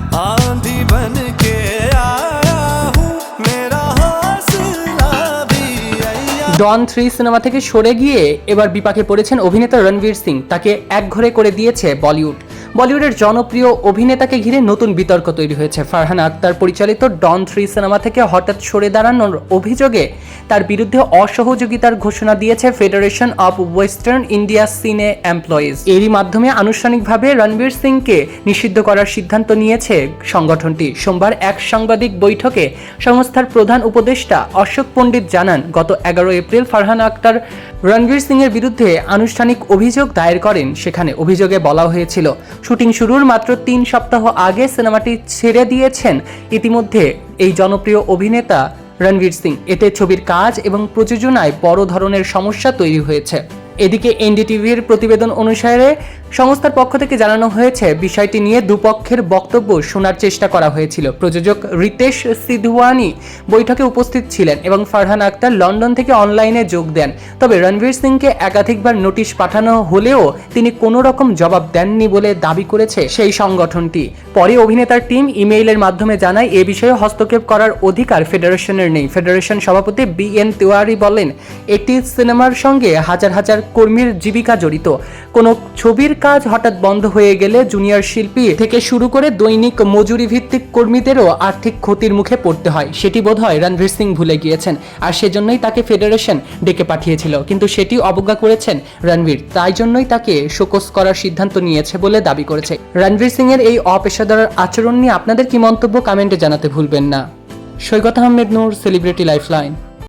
आंधी बन के आया हूँ मेरा हौसला भी अय्या। ডন 3 সিনেমা থেকে সরে গিয়ে এবার বিপাকে পড়েছেন অভিনেতা রণবীর সিং। তাকে একঘরে করে দিয়েছে বলিউড। বলিউডের জনপ্রিয় অভিনেতাকে ঘিরে নতুন বিতর্ক তৈরি হয়েছে। ফারহান আক্তার পরিচালিত ডন 3 সিনেমা থেকে হঠাৎ সরে দাঁড়ানোর অভিযোগে তার বিরুদ্ধে অসহযোগিতার ঘোষণা দিয়েছে ফেডারেশন অব ওয়েস্টার্ন ইন্ডিয়া সিনে এমপ্লয়িজ। এরই মাধ্যমে আনুষ্ঠানিকভাবে রণবীর সিংকে নিষিদ্ধ করার সিদ্ধান্ত নিয়েছে সংগঠনটি। সোমবার এক সাংবাদিক বৈঠকে সংস্থার প্রধান উপদেষ্টা অশোক পণ্ডিত জানান, গত 11 এপ্রিল ফারহান আক্তার রণবীর সিং এর বিরুদ্ধে আনুষ্ঠানিক অভিযোগ দায়ের করেন। সেখানে অভিযোগে বলা হয়েছিল, শুটিং শুরুর মাত্র 3 সপ্তাহ আগে সিনেমাটি ছেড়ে দিয়েছেন ইতিমধ্যে এই জনপ্রিয় অভিনেতা রণবীর সিং। এতে ছবির কাজ এবং প্রযোজনায় বড় ধরনের সমস্যা তৈরি হয়েছে। এদিকে এনডিটিভির প্রতিবেদন অনুসারে সংস্থার পক্ষ থেকে জানানো হয়েছে, বিষয়টি নিয়ে দুপক্ষের বক্তব্য শোনার চেষ্টা করা হয়েছিল। প্রযোজক রিতেশ সিধওয়ানি বৈঠকে উপস্থিত ছিলেন এবং ফারহান আক্তার লন্ডন থেকে অনলাইনে যোগ দেন। তবে রণবীর সিংকে একাধিকবার নোটিশ পাঠানো হলেও তিনি কোনো রকম জবাব দেননি বলে দাবি করেছে সেই সংগঠনটি। পরে অভিনেতার টিম ইমেইলের মাধ্যমে জানায়, এ বিষয়ে হস্তক্ষেপ করার অধিকার ফেডারেশনের নেই। ফেডারেশন সভাপতি BN তিওয়ারি বলেন, একটি সিনেমার সঙ্গে হাজার হাজার কর্মীর জীবিকা জড়িত। কোনো ছবির কাজ হঠাৎ বন্ধ হয়ে গেলে জুনিয়র শিল্পী থেকে শুরু করে দৈনিক মজুরি ভিত্তিক কর্মীদেরও আর্থিক ক্ষতির মুখে পড়তে হয়। সেটি বোধহয় রণবীর সিং ভুলে গিয়েছেন, আর সেজন্যই তাকে ফেডারেশন ডেকে পাঠিয়েছিল, কিন্তু সেটি অবজ্ঞা করেছেন রণবীর। তাই জন্যই তাকে শোকজ করার সিদ্ধান্ত নিয়েছে বলে দাবি করেছে। রণবীর সিং এর এই অপেশাদার আচরণ নিয়ে আপনাদের কি মন্তব্য কমেন্টে জানাতে ভুলবেন না। সৈকত আহমেদ নূর, সেলিব্রিটি লাইফলাইন।